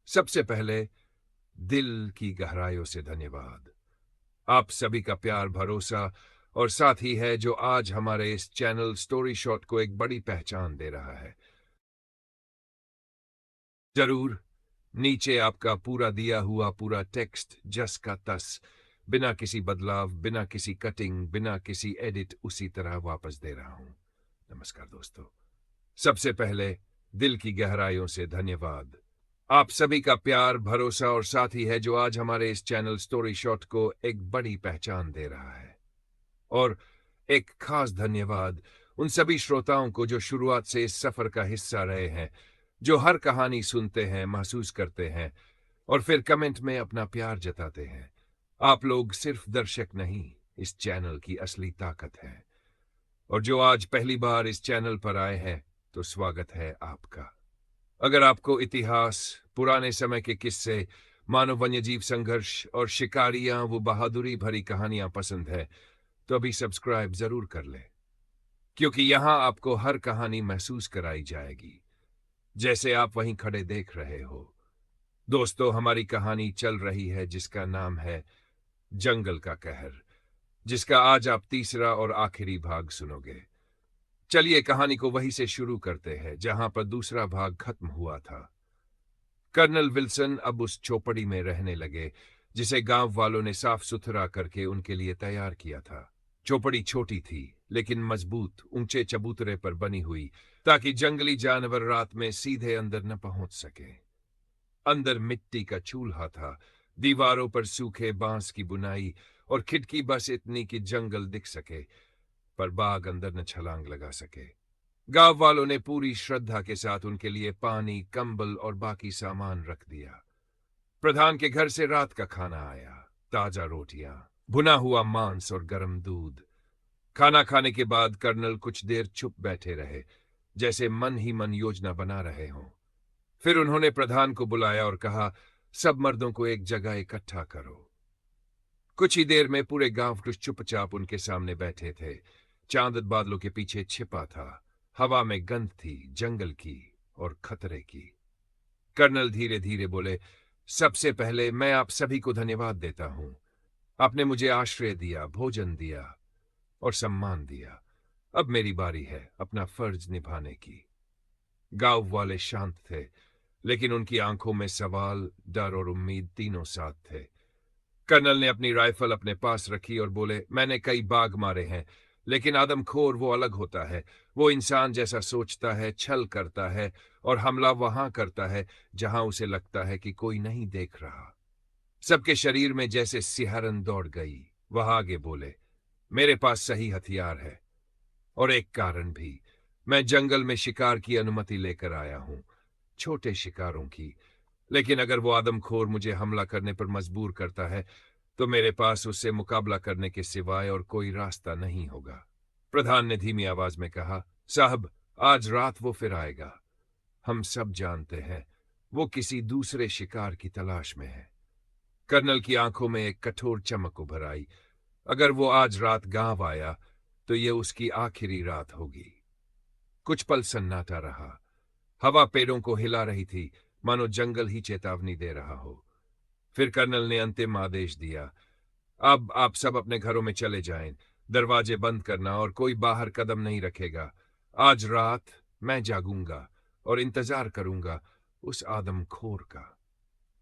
सबसे पहले दिल की गहराइयों से धन्यवाद। आप सभी का प्यार, भरोसा और साथ ही है जो आज हमारे इस चैनल स्टोरी शॉट को एक बड़ी पहचान दे रहा है। जरूर नीचे आपका पूरा दिया हुआ पूरा टेक्स्ट जस का तस, बिना किसी बदलाव, बिना किसी कटिंग, बिना किसी एडिट उसी तरह वापस दे रहा हूं। नमस्कार दोस्तों। सबसे पहले दिल की गहराइयों से धन्यवाद। आप सभी का प्यार, भरोसा और साथ ही है जो आज हमारे इस चैनल स्टोरी शॉट को एक बड़ी पहचान दे रहा है। और एक खास धन्यवाद उन सभी श्रोताओं को जो शुरुआत से इस सफर का हिस्सा रहे हैं, जो हर कहानी सुनते हैं, महसूस करते हैं और फिर कमेंट में अपना प्यार जताते हैं। आप लोग सिर्फ दर्शक नहीं, इस चैनल की असली ताकत है। और जो आज पहली बार इस चैनल पर आए हैं, तो स्वागत है आपका। अगर आपको इतिहास, पुराने समय के किस्से, मानव वन्यजीव संघर्ष और शिकारियां वो बहादुरी भरी कहानियां पसंद है, तो अभी सब्सक्राइब जरूर कर लें, क्योंकि यहां आपको हर कहानी महसूस कराई जाएगी जैसे आप वहीं खड़े देख रहे हो। दोस्तों, हमारी कहानी चल रही है जिसका नाम है जंगल का कहर, जिसका आज आप तीसरा और आखिरी भाग सुनोगे। चलिए कहानी को वहीं से शुरू करते हैं जहां पर दूसरा भाग खत्म हुआ था। कर्नल विल्सन अब उस चौपड़ी में रहने लगे जिसे गांव वालों ने साफ सुथरा करके उनके लिए तैयार किया था। चौपड़ी छोटी थी लेकिन मजबूत, ऊंचे चबूतरे पर बनी हुई, ताकि जंगली जानवर रात में सीधे अंदर न पहुंच सके। अंदर मिट्टी का चूल्हा था, दीवारों पर सूखे बांस की बुनाई और खिड़की बस इतनी कि जंगल दिख सके पर बाघ अंदर न छलांग लगा सके। गांव वालों ने पूरी श्रद्धा के साथ उनके लिए पानी, कंबल और बाकी सामान रख दिया। प्रधान के घर से रात का खाना आया, ताजा रोटियां, भुना हुआ मांस और गर्म दूध। खाना खाने के बाद कर्नल कुछ देर चुप बैठे रहे, जैसे मन ही मन योजना बना रहे हों। फिर उन्होंने प्रधान को बुलाया और कहा, सब मर्दों को एक जगह इकट्ठा करो। कुछ ही देर में पूरे गांव चुपचाप उनके सामने बैठे थे। चांद बादलों के पीछे छिपा था, हवा में गंध थी जंगल की और खतरे की। कर्नल धीरे धीरे बोले, सबसे पहले मैं आप सभी को धन्यवाद देता हूं। आपने मुझे आश्रय दिया, भोजन दिया और सम्मान दिया। अब मेरी बारी है अपना फर्ज निभाने की। गांव वाले शांत थे, लेकिन उनकी आंखों में सवाल, डर और उम्मीद तीनों साथ थे। कर्नल ने अपनी राइफल अपने पास रखी और बोले, मैंने कई बाघ मारे हैं, लेकिन आदमखोर वो अलग होता है। वो इंसान जैसा सोचता है, छल करता है और हमला वहां करता है जहां उसे लगता है कि कोई नहीं देख रहा। सबके शरीर में जैसे सिहरन दौड़ गई। वह आगे बोले, मेरे पास सही हथियार है और एक कारण भी। मैं जंगल में शिकार की अनुमति लेकर आया हूं, छोटे शिकारों की। लेकिन अगर वो आदमखोर मुझे हमला करने पर मजबूर करता है, तो मेरे पास उससे मुकाबला करने के सिवाय और कोई रास्ता नहीं होगा। प्रधान ने धीमी आवाज में कहा, साहब, आज रात वो फिर आएगा। हम सब जानते हैं वो किसी दूसरे शिकार की तलाश में है। कर्नल की आंखों में एक कठोर चमक उभर आई। अगर वो आज रात गांव आया, तो ये उसकी आखिरी रात होगी। कुछ पल सन्नाटा रहा। हवा पेड़ों को हिला रही थी, मानो जंगल ही चेतावनी दे रहा हो। फिर कर्नल ने अंतिम आदेश दिया, अब आप सब अपने घरों में चले जाएं, दरवाजे बंद करना और कोई बाहर कदम नहीं रखेगा। आज रात मैं जागूंगा और इंतजार करूंगा उस आदमखोर का।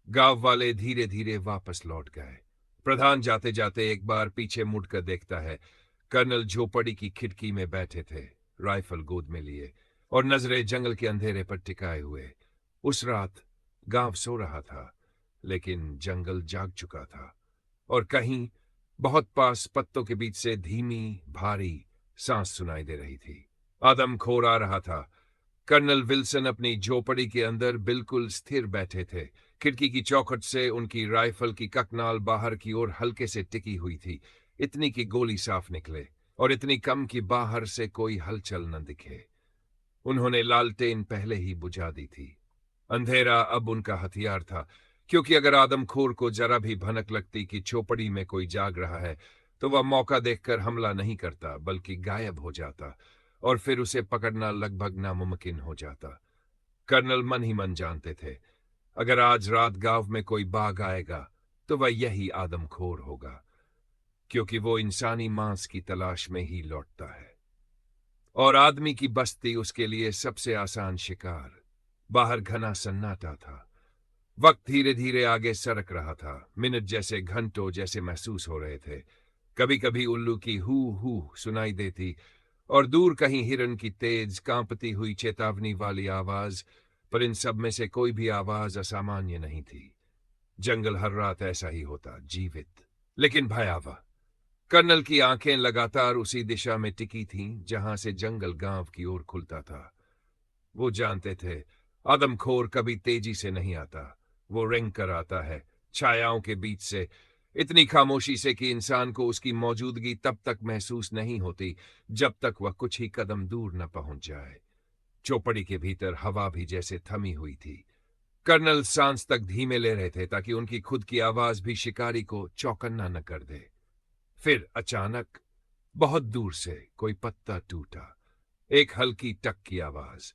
गांव वाले धीरे धीरे वापस लौट गए। प्रधान जाते जाते एक बार पीछे मुड़कर देखता है। कर्नल झोपड़ी की खिड़की में बैठे थे, राइफल गोद में लिए और नजरें जंगल के अंधेरे पर टिकाए हुए। उस रात गांव सो रहा था, लेकिन जंगल जाग चुका था और कहीं बहुत पास पत्तों के बीच से धीमी, भारी सांस सुनाई दे रही थी। आदमखोर आ रहा था। कर्नल विल्सन अपनी झोपड़ी के अंदर बिल्कुल स्थिर बैठे थे। खिड़की की चौखट से उनकी राइफल की ककनाल बाहर की ओर हल्के से टिकी हुई थी, इतनी कि गोली साफ निकले और इतनी कम कि बाहर से कोई हलचल न दिखे। उन्होंने लालटेन पहले ही बुझा दी थी। अंधेरा अब उनका हथियार था, क्योंकि अगर आदमखोर को जरा भी भनक लगती कि झोपड़ी में कोई जाग रहा है, तो वह मौका देखकर हमला नहीं करता, बल्कि गायब हो जाता और फिर उसे पकड़ना लगभग नामुमकिन हो जाता। कर्नल मन ही मन जानते थे, अगर आज रात गांव में कोई बाघ आएगा तो वह यही आदमखोर होगा, क्योंकि वो इंसानी मांस की तलाश में ही लौटता है और आदमी की बस्ती उसके लिए सबसे आसान शिकार। बाहर घना सन्नाटा था। वक्त धीरे धीरे आगे सरक रहा था। मिनट जैसे घंटों जैसे महसूस हो रहे थे। कभी कभी उल्लू की हू हू सुनाई देती और दूर कहीं हिरन की तेज कांपती हुई चेतावनी वाली आवाज, पर इन सब में से कोई भी आवाज असामान्य नहीं थी। जंगल हर रात ऐसा ही होता, जीवित लेकिन भयावह। कर्नल की आंखें लगातार उसी दिशा में टिकी थीं जहां से जंगल गांव की ओर खुलता था। वो जानते थे आदमखोर कभी तेजी से नहीं आता, वो रेंग कर आता है, छायाओं के बीच से, इतनी खामोशी से कि इंसान को उसकी मौजूदगी तब तक महसूस नहीं होती जब तक वह कुछ ही कदम दूर न पहुंच जाए। चौपड़ी के भीतर हवा भी जैसे थमी हुई थी। कर्नल सांस तक धीमे ले रहे थे ताकि उनकी खुद की आवाज भी शिकारी को चौकन्ना न कर दे। फिर अचानक बहुत दूर से कोई पत्ता टूटा। एक हल्की टक की आवाज,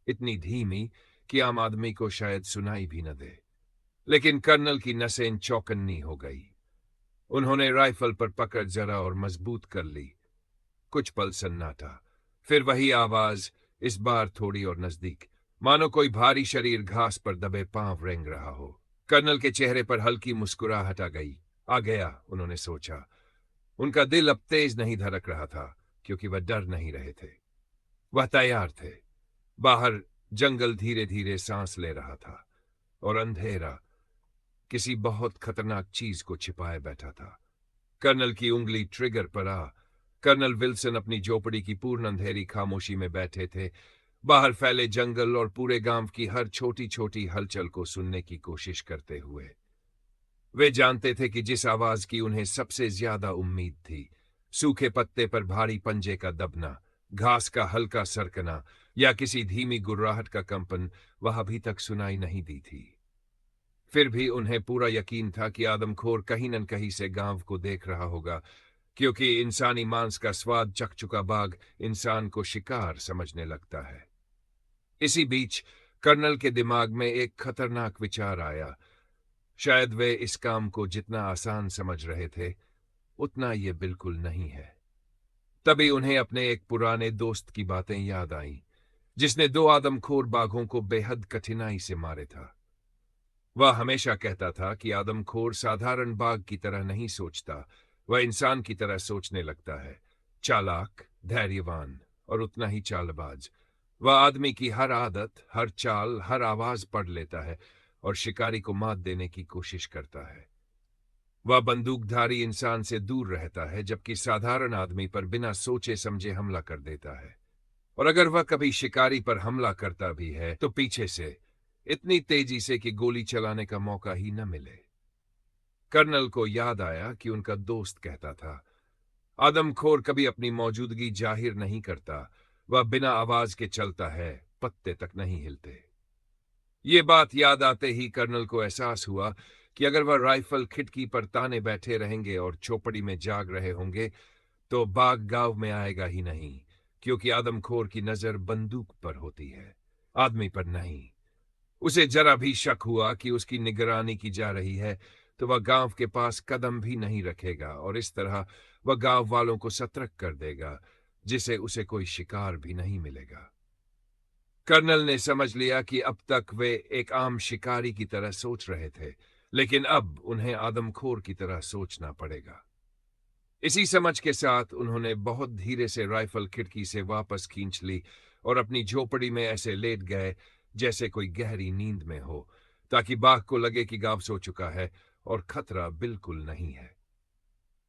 इतनी धीमी कि आम आदमी को शायद सुनाई भी न दे, लेकिन कर्नल की नसें चौकन्नी हो गई। उन्होंने राइफल पर पकड़ जरा और मजबूत कर ली। कुछ पल सन्नाटा, फिर वही आवाज, इस बार थोड़ी और नजदीक, मानो कोई भारी शरीर घास पर दबे पांव रेंग रहा हो। कर्नल के चेहरे पर हल्की मुस्कुराहट आ गई। आ गया, उन्होंने सोचा। उनका दिल अब तेज नहीं धड़क रहा था, क्योंकि वह डर नहीं रहे थे, वह तैयार थे। बाहर जंगल धीरे धीरे सांस ले रहा था और अंधेरा किसी बहुत खतरनाक चीज को छिपाए बैठा था। कर्नल की उंगली ट्रिगर पर आ। कर्नल विल्सन अपनी झोपड़ी की पूर्ण अंधेरी खामोशी में बैठे थे, बाहर फैले जंगल और पूरे गांव की हर छोटी छोटी हलचल को सुनने की कोशिश करते हुए। वे जानते थे कि जिस आवाज की उन्हें सबसे ज्यादा उम्मीद थी, सूखे पत्ते पर भारी पंजे का दबना, घास का हल्का सरकना या किसी धीमी गुर्राहट का कंपन, वह अभी तक सुनाई नहीं दी थी। फिर भी उन्हें पूरा यकीन था कि आदमखोर कहीं न कहीं से गांव को देख रहा होगा, क्योंकि इंसानी मांस का स्वाद चख चुका बाघ इंसान को शिकार समझने लगता है। इसी बीच कर्नल के दिमाग में एक खतरनाक विचार आया। शायद वे इस काम को जितना आसान समझ रहे थे, उतना ये बिल्कुल नहीं है। तभी उन्हें अपने एक पुराने दोस्त की बातें याद आईं, जिसने दो आदमखोर बाघों को बेहद कठिनाई से मारे था। वह हमेशा कहता था कि आदमखोर साधारण बाघ की तरह नहीं सोचता, वह इंसान की तरह सोचने लगता है, चालाक, धैर्यवान और उतना ही चालबाज। वह आदमी की हर आदत, हर चाल, हर आवाज पढ़ लेता है और शिकारी को मात देने की कोशिश करता है। वह बंदूकधारी इंसान से दूर रहता है, जबकि साधारण आदमी पर बिना सोचे समझे हमला कर देता है। और अगर वह कभी शिकारी पर हमला करता भी है तो पीछे से, इतनी तेजी से कि गोली चलाने का मौका ही न मिले। कर्नल को याद आया कि उनका दोस्त कहता था, आदमखोर कभी अपनी मौजूदगी जाहिर नहीं करता, वह बिना आवाज के चलता है, पत्ते तक नहीं हिलते। ये बात याद आते ही कर्नल को एहसास हुआ कि अगर वह राइफल खिड़की पर ताने बैठे रहेंगे और चौपड़ी में जाग रहे होंगे तो बाघ गांव में आएगा ही नहीं, क्योंकि आदमखोर की नजर बंदूक पर होती है, आदमी पर नहीं। उसे जरा भी शक हुआ कि उसकी निगरानी की जा रही है तो वह गांव के पास कदम भी नहीं रखेगा और इस तरह वह गांव वालों को सतर्क कर देगा, जिसे उसे कोई शिकार भी नहीं मिलेगा। कर्नल ने समझ लिया कि अब तक वे एक आम शिकारी की तरह सोच रहे थे, लेकिन अब उन्हें आदमखोर की तरह सोचना पड़ेगा। इसी समझ के साथ उन्होंने बहुत धीरे से राइफल खिड़की से वापस खींच ली और अपनी झोपड़ी में ऐसे लेट गए जैसे कोई गहरी नींद में हो, ताकि बाघ को लगे कि गांव सो चुका है और खतरा बिल्कुल नहीं है।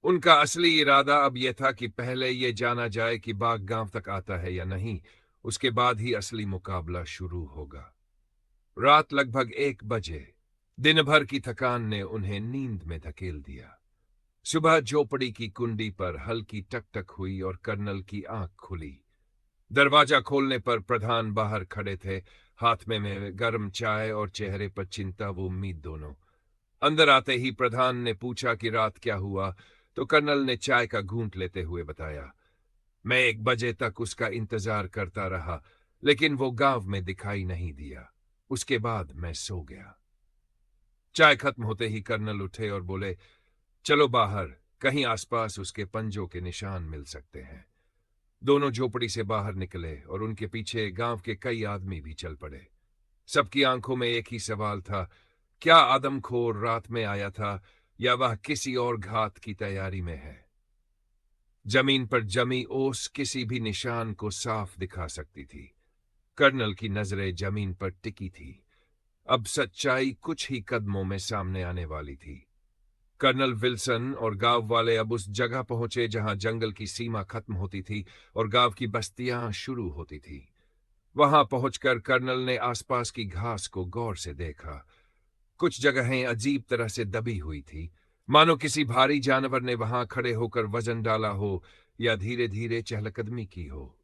उनका असली इरादा अब यह था कि पहले यह जाना जाए कि बाघ गांव तक आता है या नहीं, उसके बाद ही असली मुकाबला शुरू होगा। रात लगभग 1 बजे। दिन भर की थकान ने उन्हें नींद में धकेल दिया। सुबह झोपड़ी की कुंडी पर हल्की टकटक हुई और कर्नल की आंख खुली। दरवाजा खोलने पर प्रधान बाहर खड़े थे, हाथ में गर्म चाय और चेहरे पर चिंता व उम्मीद दोनों। अंदर आते ही प्रधान ने पूछा कि रात क्या हुआ, तो कर्नल ने चाय का घूंट लेते हुए बताया, मैं 1 बजे तक उसका इंतजार करता रहा, लेकिन वो गांव में दिखाई नहीं दिया। उसके बाद मैं सो गया। चाय खत्म होते ही कर्नल उठे और बोले, चलो बाहर, कहीं आसपास उसके पंजों के निशान मिल सकते हैं। दोनों झोपड़ी से बाहर निकले और उनके पीछे गांव के कई आदमी भी चल पड़े। सबकी आंखों में एक ही सवाल था, क्या आदमखोर रात में आया था या वह किसी और घात की तैयारी में है। जमीन पर जमी ओस किसी भी निशान को साफ दिखा सकती थी। कर्नल की नजरें जमीन पर टिकी थी। अब सच्चाई कुछ ही कदमों में सामने आने वाली थी। कर्नल विल्सन और गांव वाले अब उस जगह पहुंचे जहां जंगल की सीमा खत्म होती थी और गांव की बस्तियां शुरू होती थी। वहां पहुंचकर कर्नल ने आसपास की घास को गौर से देखा। कुछ जगहें अजीब तरह से दबी हुई थी, मानो किसी भारी जानवर ने वहां खड़े होकर वजन डाला हो या धीरे धीरे चहलकदमी की हो।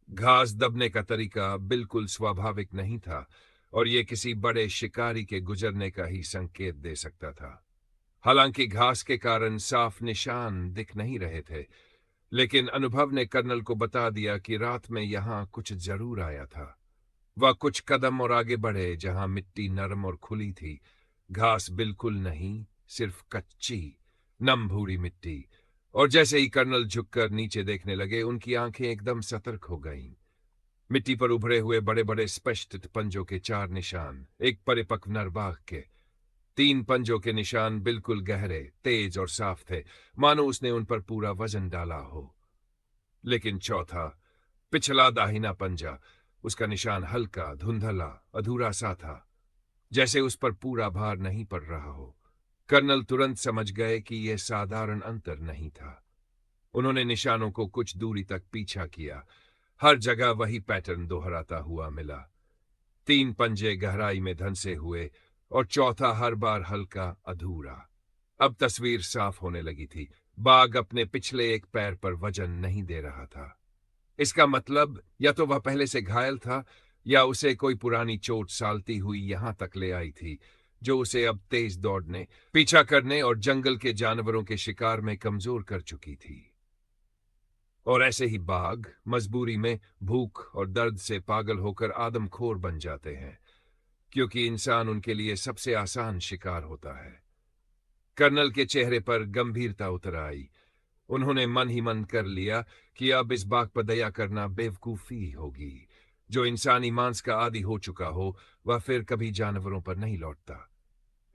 घास दबने का तरीका बिल्कुल स्वाभाविक नहीं था और ये किसी बड़े शिकारी के गुजरने का ही संकेत दे सकता था। हालांकि घास के कारण साफ निशान दिख नहीं रहे थे, लेकिन अनुभव ने कर्नल को बता दिया कि रात में यहां कुछ जरूर आया था। वह कुछ कदम और आगे बढ़े जहां मिट्टी नरम और खुली थी। घास बिल्कुल नहीं, सिर्फ कच्ची नम भूरी मिट्टी। और जैसे ही कर्नल झुककर नीचे देखने लगे, उनकी आंखें एकदम सतर्क हो गईं। मिट्टी पर उभरे हुए बड़े बड़े स्पष्ट पंजों के 4 निशान, एक परिपक्व नर बाघ के। 3 पंजों के निशान बिल्कुल गहरे, तेज और साफ थे, मानो उसने उन पर पूरा वजन डाला हो। लेकिन चौथा, पिछला दाहिना पंजा, उसका निशान हल्का, धुंधला, अधूरा सा था, जैसे उस पर पूरा भार नहीं पड़ रहा हो। कर्नल तुरंत समझ गए कि यह साधारण अंतर नहीं था। उन्होंने निशानों को कुछ दूरी तक पीछा किया। हर जगह वही पैटर्न दोहराता हुआ मिला। 3 पंजे गहराई में धंसे हुए और चौथा हर बार हल्का, अधूरा। अब तस्वीर साफ होने लगी थी। बाघ अपने पिछले एक पैर पर वजन नहीं दे रहा था। इसका मतलब या तो वह पहले से घायल था या उसे कोई पुरानी चोट सालती हुई यहां तक ले आई थी, जो उसे अब तेज दौड़ने, पीछा करने और जंगल के जानवरों के शिकार में कमजोर कर चुकी थी। और ऐसे ही बाघ मजबूरी में भूख और दर्द से पागल होकर आदमखोर बन जाते हैं, क्योंकि इंसान उनके लिए सबसे आसान शिकार होता है। कर्नल के चेहरे पर गंभीरता उतर आई। उन्होंने मन ही मन कर लिया कि अब इस बाघ पर दया करना बेवकूफी होगी। जो इंसानी मांस का आदी हो चुका हो, वह फिर कभी जानवरों पर नहीं लौटता।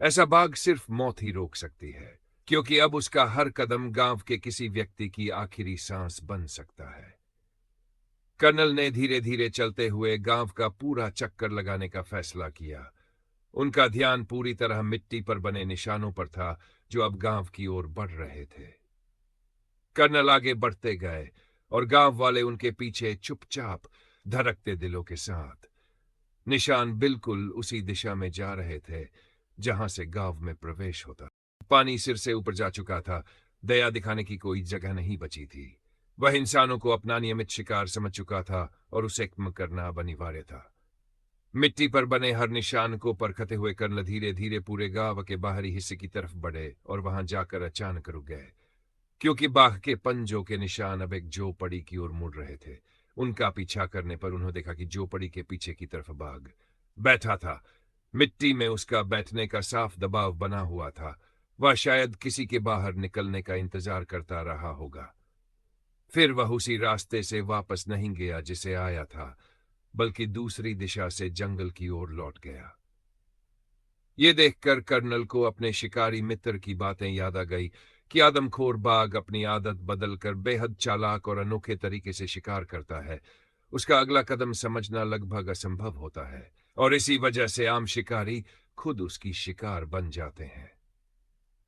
ऐसा बाघ सिर्फ मौत ही रोक सकती है, क्योंकि अब उसका हर कदम गांव के किसी व्यक्ति की आखिरी सांस बन सकता है। कर्नल ने धीरे धीरे चलते हुए गांव का पूरा चक्कर लगाने का फैसला किया। उनका ध्यान पूरी तरह मिट्टी पर बने निशानों पर था, जो अब गांव की ओर बढ़ रहे थे। कर्नल आगे बढ़ते गए और गांव वाले उनके पीछे चुपचाप, धड़कते दिलों के साथ। निशान बिल्कुल उसी दिशा में जा रहे थे जहां से गांव में प्रवेश होता। पानी सिर से ऊपर जा चुका था। दया दिखाने की कोई जगह नहीं बची थी। वह इंसानों को अपना नियमित शिकार समझ चुका था और उसे खत्म करना अब अनिवार्य था। मिट्टी पर बने हर निशान को परखते हुए कर्नल धीरे धीरे पूरे गांव के बाहरी हिस्से की तरफ बढ़े और वहां जाकर अचानक रुक गए, क्योंकि बाघ के पंजों के निशान अब एक झोपड़ी की ओर मुड़ रहे थे। उनका पीछा करने पर उन्होंने देखा कि झोपड़ी के पीछे की तरफ बाघ बैठा था। मिट्टी में उसका बैठने का साफ दबाव बना हुआ था। वह शायद किसी के बाहर निकलने का इंतजार करता रहा होगा। फिर वह उसी रास्ते से वापस नहीं गया जिसे आया था, बल्कि दूसरी दिशा से जंगल की ओर लौट गया। ये देखकर कर्नल को अपने शिकारी मित्र की बातें याद आ गई कि आदमखोर बाघ अपनी आदत बदलकर बेहद चालाक और अनोखे तरीके से शिकार करता है। उसका अगला कदम समझना लगभग असंभव होता है और इसी वजह से आम शिकारी खुद उसकी शिकार बन जाते हैं।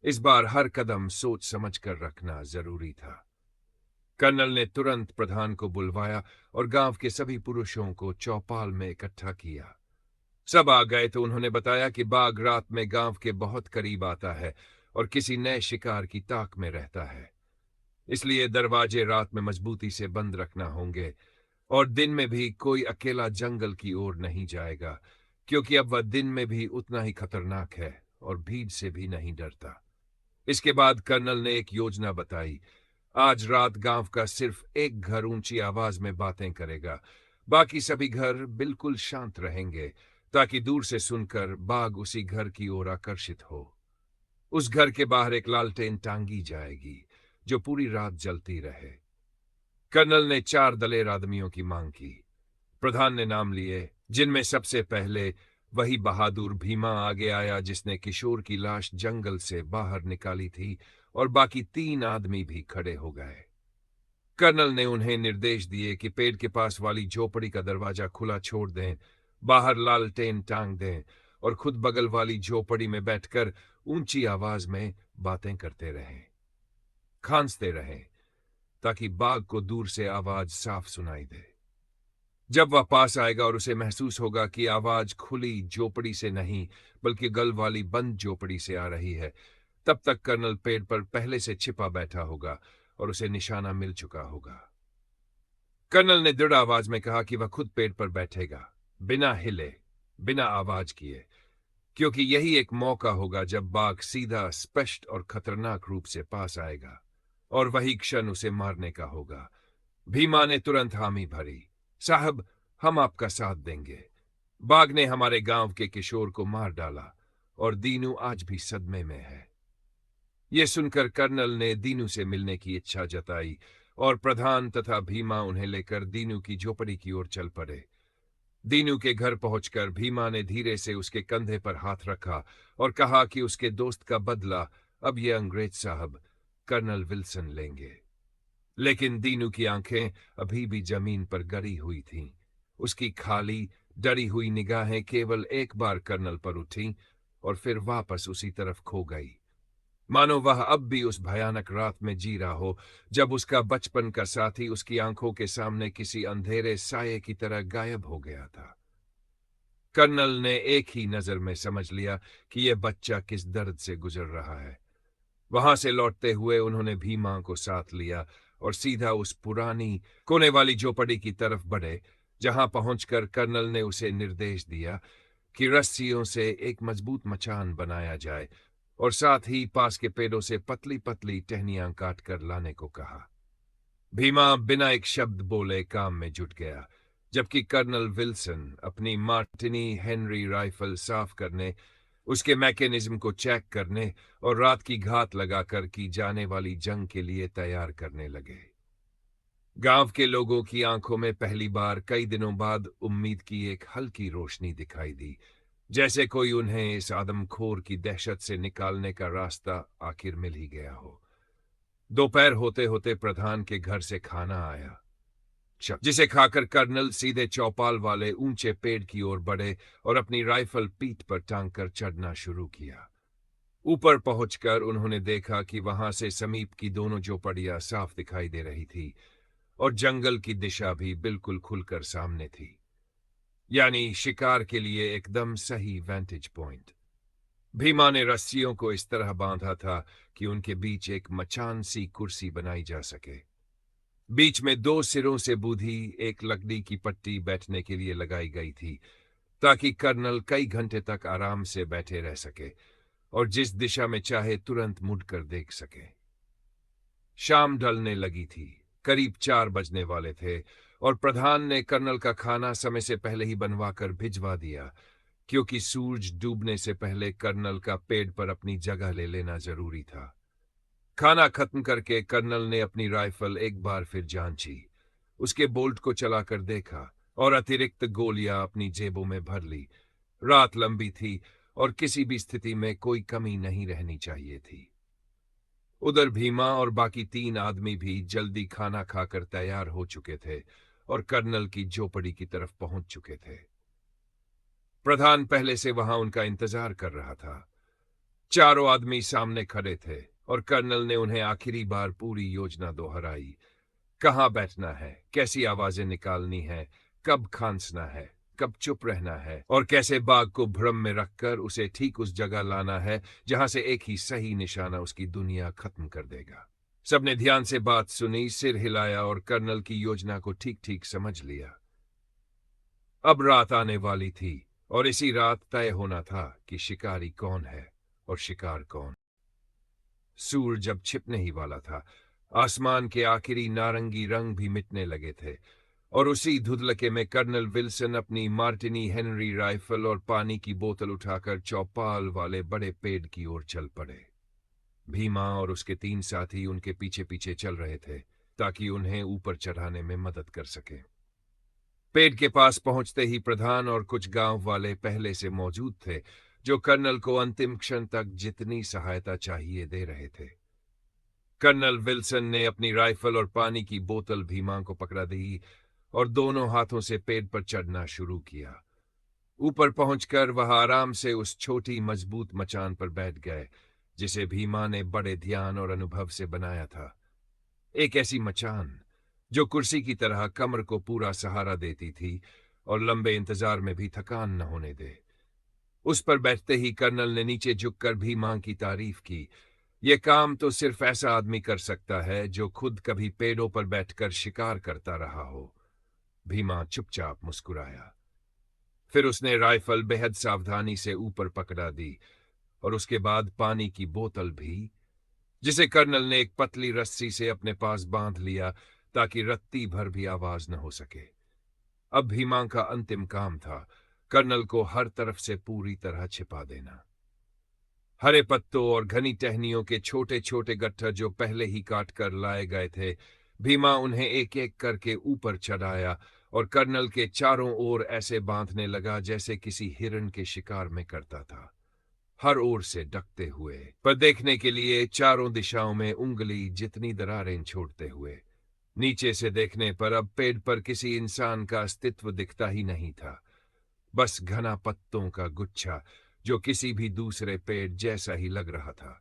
इस बार हर कदम सोच समझ कर रखना जरूरी था। कर्नल ने तुरंत प्रधान को बुलवाया और गांव के सभी पुरुषों को चौपाल में इकट्ठा किया। सब आ गए तो उन्होंने बताया कि बाघ रात में गांव के बहुत करीब आता है और किसी नए शिकार की ताक में रहता है। इसलिए दरवाजे रात में मजबूती से बंद रखना होंगे और दिन में भी कोई अकेला जंगल की ओर नहीं जाएगा, क्योंकि अब वह दिन में भी उतना ही खतरनाक है और भीड़ से भी नहीं डरता। इसके बाद कर्नल ने एक योजना बताई। आज रात गांव का सिर्फ एक घर ऊंची आवाज में बातें करेगा। बाकी सभी घर बिल्कुल शांत रहेंगे। ताकि दूर से सुनकर बाघ उसी घर की ओर आकर्षित हो। उस घर के बाहर एक लालटेन टांगी जाएगी जो पूरी रात जलती रहे। कर्नल ने 4 दलेर आदमियों की मांग की। प्रधान ने नाम लिए, जिनमें सबसे पहले वही बहादुर भीमा आगे आया जिसने किशोर की लाश जंगल से बाहर निकाली थी, और बाकी 3 आदमी भी खड़े हो गए। कर्नल ने उन्हें निर्देश दिए कि पेड़ के पास वाली झोपड़ी का दरवाजा खुला छोड़ दें, बाहर लालटेन टांग दें और खुद बगल वाली झोपड़ी में बैठकर ऊंची आवाज में बातें करते रहें, खांसते रहें, ताकि बाघ को दूर से आवाज साफ सुनाई दे। जब वह पास आएगा और उसे महसूस होगा कि आवाज खुली झोपड़ी से नहीं बल्कि गल वाली बंद झोपड़ी से आ रही है, तब तक कर्नल पेड़ पर पहले से छिपा बैठा होगा और उसे निशाना मिल चुका होगा। कर्नल ने दृढ़ आवाज में कहा कि वह खुद पेड़ पर बैठेगा, बिना हिले, बिना आवाज किए, क्योंकि यही एक मौका होगा जब बाघ सीधा, स्पष्ट और खतरनाक रूप से पास आएगा, और वही क्षण उसे मारने का होगा। भीमा ने तुरंत हामी भरी, साहब, हम आपका साथ देंगे। बाघ ने हमारे गांव के किशोर को मार डाला और दीनू आज भी सदमे में है। यह सुनकर कर्नल ने दीनू से मिलने की इच्छा जताई और प्रधान तथा भीमा उन्हें लेकर दीनू की झोपड़ी की ओर चल पड़े। दीनू के घर पहुंचकर भीमा ने धीरे से उसके कंधे पर हाथ रखा और कहा कि उसके दोस्त का बदला अब ये अंग्रेज साहब कर्नल विल्सन लेंगे। लेकिन दीनू की आंखें अभी भी जमीन पर गड़ी हुई थीं। उसकी खाली, डरी हुई निगाहें केवल एक बार कर्नल पर उठीं और फिर वापस उसी तरफ खो गई, मानो वह अब भी उस भयानक रात में जी रहा हो जब उसका बचपन का साथी उसकी आंखों के सामने किसी अंधेरे साये की तरह गायब हो गया था। कर्नल ने एक ही नजर में समझ लिया कि यह बच्चा किस दर्द से गुजर रहा है। वहां से लौटते हुए उन्होंने भीमा को साथ लिया और सीधा उस पुरानी कोने वाली झोपड़ी की तरफ बढ़े, जहां पहुंचकर कर्नल ने उसे निर्देश दिया कि रस्सियों से एक मजबूत मचान बनाया जाए और साथ ही पास के पेड़ों से पतली पतली टहनियां काट कर लाने को कहा। भीमा बिना एक शब्द बोले काम में जुट गया, जबकि कर्नल विल्सन अपनी मार्टिनी हेनरी राइफल साफ करने, उसके मैकेनिज्म को चेक करने और रात की घात लगाकर की जाने वाली जंग के लिए तैयार करने लगे। गांव के लोगों की आंखों में पहली बार कई दिनों बाद उम्मीद की एक हल्की रोशनी दिखाई दी, जैसे कोई उन्हें इस आदमखोर की दहशत से निकालने का रास्ता आखिर मिल ही गया हो। दोपहर होते होते प्रधान के घर से खाना आया, जिसे खाकर कर्नल सीधे चौपाल वाले ऊंचे पेड़ की ओर बढ़े और अपनी राइफल पीठ पर टांग कर चढ़ना शुरू किया। ऊपर पहुंचकर उन्होंने देखा कि वहां से समीप की दोनों झोपड़ियां साफ दिखाई दे रही थी और जंगल की दिशा भी बिल्कुल खुलकर सामने थी, यानी शिकार के लिए एकदम सही वेंटेज पॉइंट। भीमा ने रस्सियों को इस तरह बांधा था कि उनके बीच एक मचान सी कुर्सी बनाई जा सके। बीच में 2 सिरों से बूधी एक लकड़ी की पट्टी बैठने के लिए लगाई गई थी, ताकि कर्नल कई घंटे तक आराम से बैठे रह सके और जिस दिशा में चाहे तुरंत मुड़कर देख सके। शाम ढलने लगी थी, करीब 4 बजने वाले थे, और प्रधान ने कर्नल का खाना समय से पहले ही बनवा कर भिजवा दिया, क्योंकि सूरज डूबने से पहले कर्नल का पेड़ पर अपनी जगह ले लेना जरूरी था। खाना खत्म करके कर्नल ने अपनी राइफल एक बार फिर जांची, उसके बोल्ट को चलाकर देखा और अतिरिक्त गोलियां अपनी जेबों में भर ली। रात लंबी थी और किसी भी स्थिति में कोई कमी नहीं रहनी चाहिए थी। उधर भीमा और बाकी 3 आदमी भी जल्दी खाना खाकर तैयार हो चुके थे और कर्नल की झोपड़ी की तरफ पहुंच चुके थे। प्रधान पहले से वहां उनका इंतजार कर रहा था। चारों आदमी सामने खड़े थे और कर्नल ने उन्हें आखिरी बार पूरी योजना दोहराई। कहाँ बैठना है, कैसी आवाजें निकालनी है, कब खांसना है, कब चुप रहना है और कैसे बाघ को भ्रम में रखकर उसे ठीक उस जगह लाना है जहां से एक ही सही निशाना उसकी दुनिया खत्म कर देगा। सबने ध्यान से बात सुनी, सिर हिलाया और कर्नल की योजना को ठीक ठीक समझ लिया। अब रात आने वाली थी और इसी रात तय होना था कि शिकारी कौन है और शिकार कौन। सूरज जब छिपने ही वाला था, आसमान के आखिरी नारंगी रंग भी मिटने लगे थे और उसी धुंधलके में कर्नल विल्सन अपनी मार्टिनी हेनरी राइफल और पानी की बोतल उठाकर चौपाल वाले बड़े पेड़ की ओर चल पड़े। भीमा और उसके 3 साथी उनके पीछे पीछे चल रहे थे ताकि उन्हें ऊपर चढ़ाने में मदद कर सके। पेड़ के पास पहुंचते ही प्रधान और कुछ गांव वाले पहले से मौजूद थे, जो कर्नल को अंतिम क्षण तक जितनी सहायता चाहिए दे रहे थे। कर्नल विल्सन ने अपनी राइफल और पानी की बोतल भीमा को पकड़ा दी और दोनों हाथों से पेड़ पर चढ़ना शुरू किया। ऊपर पहुंचकर वह आराम से उस छोटी मजबूत मचान पर बैठ गए जिसे भीमा ने बड़े ध्यान और अनुभव से बनाया था। एक ऐसी मचान जो कुर्सी की तरह कमर को पूरा सहारा देती थी और लंबे इंतजार में भी थकान न होने दे। उस पर बैठते ही कर्नल ने नीचे झुककर भीमा की तारीफ की। यह काम तो सिर्फ ऐसा आदमी कर सकता है जो खुद कभी पेड़ों पर बैठकर शिकार करता रहा हो। भीमा चुपचाप मुस्कुराया। फिर उसने राइफल बेहद सावधानी से ऊपर पकड़ा दी और उसके बाद पानी की बोतल भी, जिसे कर्नल ने एक पतली रस्सी से अपने पास बांध लिया ताकि रत्ती भर भी आवाज न हो सके। अब भीमा का अंतिम काम था कर्नल को हर तरफ से पूरी तरह छिपा देना। हरे पत्तों और घनी टहनियों के छोटे छोटे गट्ठर जो पहले ही काट कर लाए गए थे, भीमा उन्हें एक एक करके ऊपर चढ़ाया और कर्नल के चारों ओर ऐसे बांधने लगा जैसे किसी हिरण के शिकार में करता था, हर ओर से ढकते हुए, पर देखने के लिए चारों दिशाओं में उंगली जितनी दरारें छोड़ते हुए। नीचे से देखने पर अब पेड़ पर किसी इंसान का अस्तित्व दिखता ही नहीं था, बस घना पत्तों का गुच्छा जो किसी भी दूसरे पेड़ जैसा ही लग रहा था।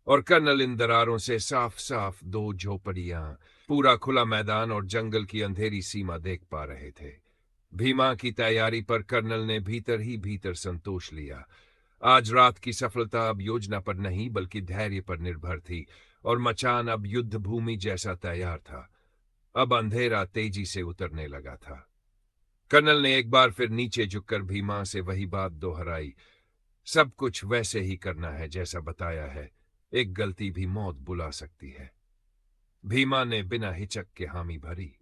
और कर्नल इन दरारों से साफ साफ 2 झोपड़ियां, पूरा खुला मैदान और जंगल की अंधेरी सीमा देख पा रहे थे। भीमा की तैयारी पर कर्नल ने भीतर ही भीतर संतोष लिया। आज रात की सफलता अब योजना पर नहीं बल्कि धैर्य पर निर्भर थी और मचान अब युद्ध भूमि जैसा तैयार था। अब अंधेरा तेजी से उतरने लगा था। कर्नल ने एक बार फिर नीचे झुककर भीमा से वही बात दोहराई। सब कुछ वैसे ही करना है जैसा बताया है, एक गलती भी मौत बुला सकती है। भीमा ने बिना हिचक के हामी भरी।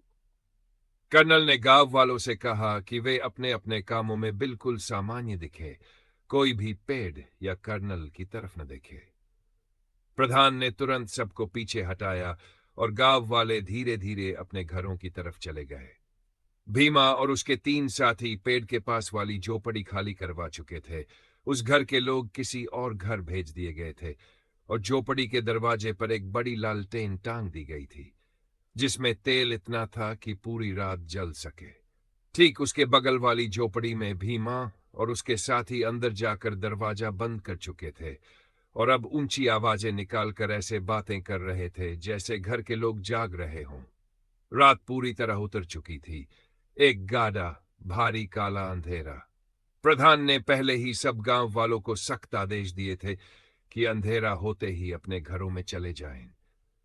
कर्नल ने गांव वालों से कहा कि वे अपने अपने कामों में बिल्कुल सामान्य दिखे, कोई भी पेड़ या कर्नल की तरफ न देखे। प्रधान ने तुरंत सबको पीछे हटाया और गांव वाले धीरे धीरे अपने घरों की तरफ चले गए। भीमा और उसके 3 साथी पेड़ के पास वाली झोपड़ी खाली करवा चुके थे। उस घर के लोग किसी और घर भेज दिए गए थे और झोपड़ी के दरवाजे पर एक बड़ी लालटेन टांग दी गई थी जिसमें तेल इतना था कि पूरी रात जल सके। ठीक उसके बगल वाली झोपड़ी में भीमा और उसके साथी अंदर जाकर दरवाजा बंद कर चुके थे और अब ऊंची आवाजें निकालकर ऐसे बातें कर रहे थे जैसे घर के लोग जाग रहे हों। रात पूरी तरह उतर चुकी थी, एक गाढ़ा भारी काला अंधेरा। प्रधान ने पहले ही सब गांव वालों को सख्त आदेश दिए थे कि अंधेरा होते ही अपने घरों में चले जाएं।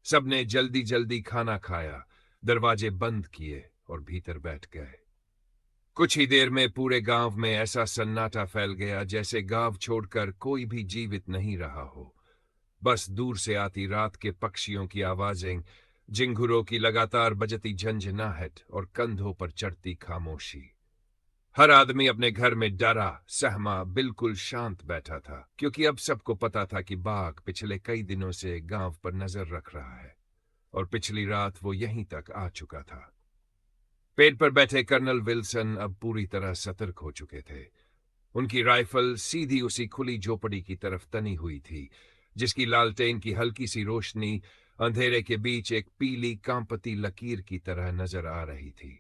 सबने जल्दी जल्दी खाना खाया, दरवाजे बंद किए और भीतर बैठ गए। कुछ ही देर में पूरे गांव में ऐसा सन्नाटा फैल गया जैसे गांव छोड़कर कोई भी जीवित नहीं रहा हो। बस दूर से आती रात के पक्षियों की आवाजें, झिंगुरों की लगातार बजती झंझनाहट और कंधों पर चढ़ती खामोशी। हर आदमी अपने घर में डरा सहमा बिल्कुल शांत बैठा था, क्योंकि अब सबको पता था कि बाघ पिछले कई दिनों से गांव पर नजर रख रहा है और पिछली रात वो यहीं तक आ चुका था। पेड़ पर बैठे कर्नल विल्सन अब पूरी तरह सतर्क हो चुके थे। उनकी राइफल सीधी उसी खुली झोपड़ी की तरफ तनी हुई थी जिसकी लालटेन की हल्की सी रोशनी अंधेरे के बीच एक पीली कांपती लकीर की तरह नजर आ रही थी।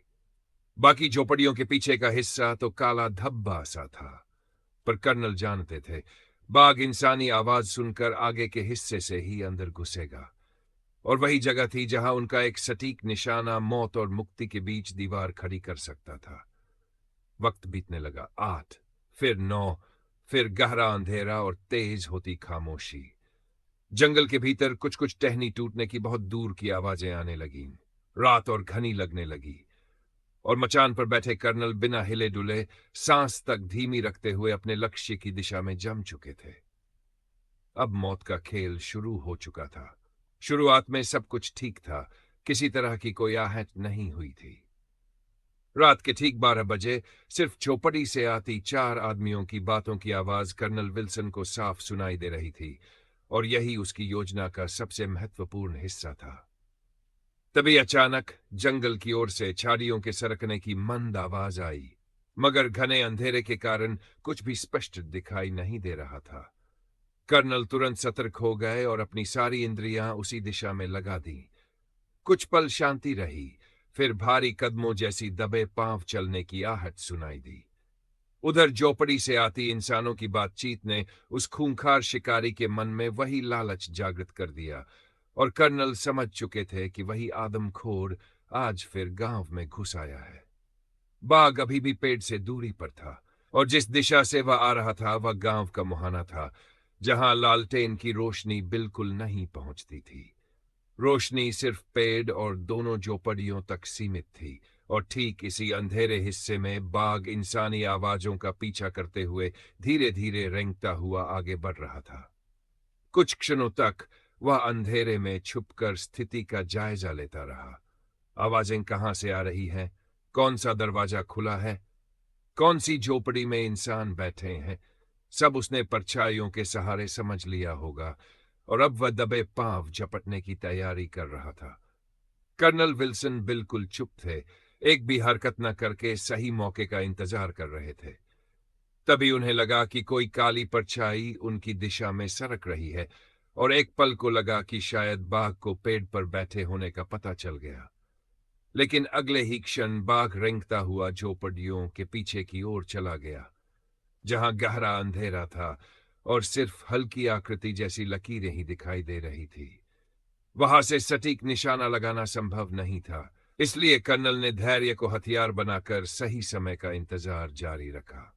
बाकी झोपड़ियों के पीछे का हिस्सा तो काला धब्बा सा था, पर कर्नल जानते थे बाघ इंसानी आवाज सुनकर आगे के हिस्से से ही अंदर घुसेगा और वही जगह थी जहां उनका एक सटीक निशाना मौत और मुक्ति के बीच दीवार खड़ी कर सकता था। वक्त बीतने लगा। 8, फिर 9, फिर गहरा अंधेरा और तेज होती खामोशी। जंगल के भीतर कुछ कुछ टहनी टूटने की बहुत दूर की आवाजें आने लगीं। रात और घनी लगने लगी और मचान पर बैठे कर्नल बिना हिले डुले सांस तक धीमी रखते हुए अपने लक्ष्य की दिशा में जम चुके थे। अब मौत का खेल शुरू हो चुका था। शुरुआत में सब कुछ ठीक था, किसी तरह की कोई आहट नहीं हुई थी। रात के ठीक 12 बजे सिर्फ चौपड़ी से आती 4 आदमियों की बातों की आवाज कर्नल विल्सन को साफ सुनाई दे रही थी, और यही उसकी योजना का सबसे महत्वपूर्ण हिस्सा था। तभी अचानक जंगल की ओर से झाड़ियों के सरकने की मंद आवाज आई, मगर घने अंधेरे के कारण कुछ भी स्पष्ट दिखाई नहीं दे रहा था। कर्नल तुरंत सतर्क हो गए और अपनी सारी इंद्रियां उसी दिशा में लगा दी। कुछ पल शांति रही, फिर भारी कदमों जैसी दबे पांव चलने की आहट सुनाई दी। उधर झोपड़ी से आती इंसानों की बातचीत ने उस खूंखार शिकारी के मन में वही लालच जागृत कर दिया, और कर्नल समझ चुके थे कि वही आदमखोर आज फिर गांव में घुस आया है। बाघ अभी भी पेड़ से दूरी पर था, और जिस दिशा से वह आ रहा था वह गांव का मुहाना था, जहां लालटेन की रोशनी बिल्कुल नहीं पहुंचती थी। रोशनी सिर्फ पेड़ और दोनों झोपड़ियों तक सीमित थी, और ठीक इसी अंधेरे हिस्से में बाघ इंसानी आवाजों का पीछा करते हुए धीरे धीरे रेंगता हुआ आगे बढ़ रहा था। कुछ क्षणों तक वह अंधेरे में छुपकर स्थिति का जायजा लेता रहा। आवाजें कहां से आ रही हैं, कौन सा दरवाजा खुला है, कौन सी झोपड़ी में इंसान बैठे हैं, सब उसने परछाइयों के सहारे समझ लिया होगा, और अब वह दबे पांव झपटने की तैयारी कर रहा था। कर्नल विल्सन बिल्कुल चुप थे, एक भी हरकत न करके सही मौके का इंतजार कर रहे थे। तभी उन्हें लगा कि कोई काली परछाई उनकी दिशा में सरक रही है, और एक पल को लगा कि शायद बाघ को पेड़ पर बैठे होने का पता चल गया। लेकिन अगले ही क्षण बाघ रेंगता हुआ झोपड़ियों के पीछे की ओर चला गया, जहां गहरा अंधेरा था और सिर्फ हल्की आकृति जैसी लकीरें ही दिखाई दे रही थी। वहां से सटीक निशाना लगाना संभव नहीं था, इसलिए कर्नल ने धैर्य को हथियार बनाकर सही समय का इंतजार जारी रखा।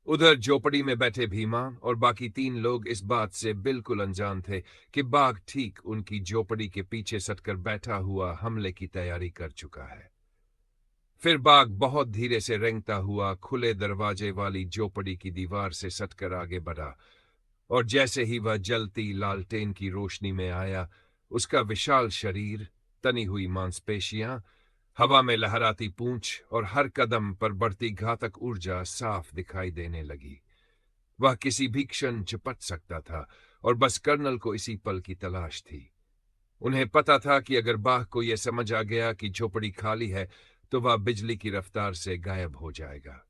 उधर झोपड़ी में बैठे भीमा और बाकी 3 लोग इस बात से बिल्कुल अनजान थे कि बाघ ठीक उनकी झोपड़ी के पीछे सटकर बैठा हुआ हमले की तैयारी कर चुका है। फिर बाघ बहुत धीरे से रेंगता हुआ खुले दरवाजे वाली झोपड़ी की दीवार से सटकर आगे बढ़ा, और जैसे ही वह जलती लालटेन की रोशनी में आया, उसका विशाल शरीर, तनी हुई मांसपेशियां, हवा में लहराती पूंछ और हर कदम पर बढ़ती घातक ऊर्जा साफ दिखाई देने लगी। वह किसी भी क्षण झपट सकता था, और बस कर्नल को इसी पल की तलाश थी। उन्हें पता था कि अगर बाघ को यह समझ आ गया कि झोपड़ी खाली है, तो वह बिजली की रफ्तार से गायब हो जाएगा।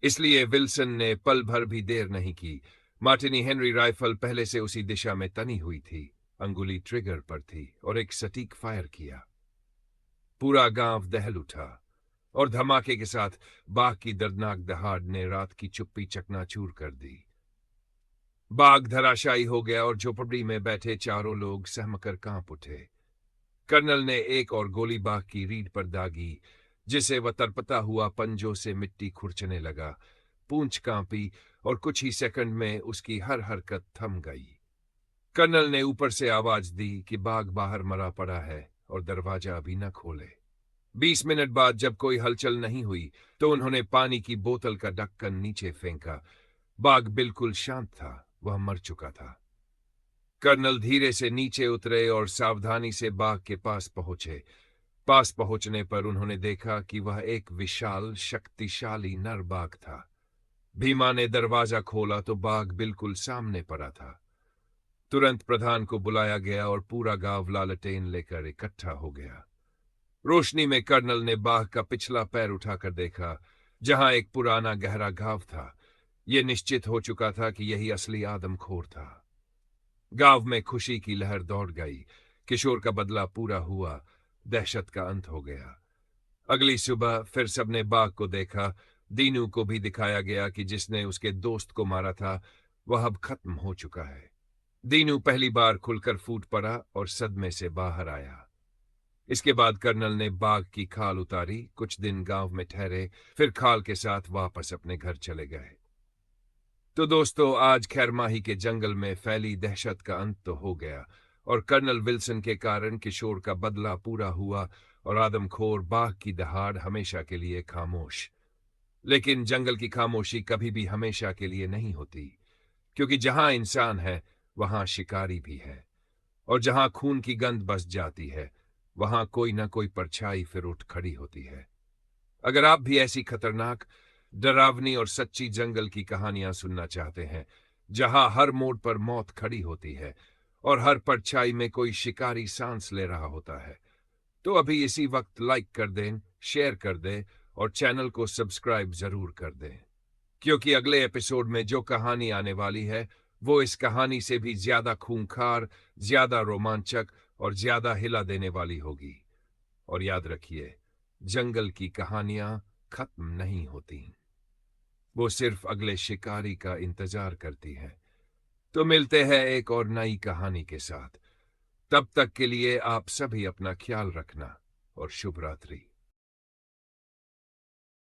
इसलिए विल्सन ने पल भर भी देर नहीं की। मार्टिनी हेनरी राइफल पहले से उसी दिशा में तनी हुई थी, अंगुली ट्रिगर पर थी, और एक सटीक फायर किया। पूरा गांव दहल उठा, और धमाके के साथ बाघ की दर्दनाक दहाड़ ने रात की चुप्पी चकनाचूर कर दी। बाघ धराशायी हो गया, और झोपड़ी में बैठे चारों लोग सहमकर कांप उठे। कर्नल ने एक और गोली बाघ की रीढ़ पर दागी, जिसे वह तरपता हुआ पंजों से मिट्टी खुरचने लगा। पूंछ कांपी, और कुछ ही सेकंड में उसकी हर हरकत थम गई। कर्नल ने ऊपर से आवाज दी कि बाघ बाहर मरा पड़ा है और दरवाजा अभी न खोले। 20 मिनट बाद जब कोई हलचल नहीं हुई, तो उन्होंने पानी की बोतल का ढक्कन नीचे फेंका। बाघ बिल्कुल शांत था, वह मर चुका था। कर्नल धीरे से नीचे उतरे और सावधानी से बाघ के पास पहुंचे। पास पहुंचने पर उन्होंने देखा कि वह एक विशाल, शक्तिशाली नर बाघ था। भीमा ने दरवाजा खोला तो बाघ बिल्कुल सामने पड़ा था। तुरंत प्रधान को बुलाया गया और पूरा गांव लालटेन लेकर इकट्ठा हो गया। रोशनी में कर्नल ने बाघ का पिछला पैर उठाकर देखा, जहां एक पुराना गहरा घाव था। यह निश्चित हो चुका था कि यही असली आदमखोर था। गांव में खुशी की लहर दौड़ गई। किशोर का बदला पूरा हुआ, दहशत का अंत हो गया। अगली सुबह फिर सबने बाघ को देखा। दीनू को भी दिखाया गया कि जिसने उसके दोस्त को मारा था, वह अब खत्म हो चुका है। दीनू पहली बार खुलकर फूट पड़ा और सदमे से बाहर आया। इसके बाद कर्नल ने बाघ की खाल उतारी, कुछ दिन गांव में ठहरे, फिर खाल के साथ वापस अपने घर चले गए। तो दोस्तों, आज खैरमाही के जंगल में फैली दहशत का अंत तो हो गया, और कर्नल विल्सन के कारण किशोर का बदला पूरा हुआ, और आदमखोर बाघ की दहाड़ हमेशा के लिए खामोश। लेकिन जंगल की खामोशी कभी भी हमेशा के लिए नहीं होती, क्योंकि जहां इंसान है वहां शिकारी भी है, और जहां खून की गंध बस जाती है वहां कोई न कोई परछाई फिर उठ खड़ी होती है। अगर आप भी ऐसी खतरनाक, डरावनी और सच्ची जंगल की कहानियां सुनना चाहते हैं, जहां हर मोड़ पर मौत खड़ी होती है और हर परछाई में कोई शिकारी सांस ले रहा होता है, तो अभी इसी वक्त लाइक कर दें, शेयर कर दें और चैनल को सब्सक्राइब जरूर कर दें, क्योंकि अगले एपिसोड में जो कहानी आने वाली है वो इस कहानी से भी ज्यादा खूंखार, ज्यादा रोमांचक और ज्यादा हिला देने वाली होगी। और याद रखिए, जंगल की कहानियां खत्म नहीं होती, वो सिर्फ अगले शिकारी का इंतजार करती हैं। तो मिलते हैं एक और नई कहानी के साथ। तब तक के लिए आप सभी अपना ख्याल रखना और शुभ रात्रि।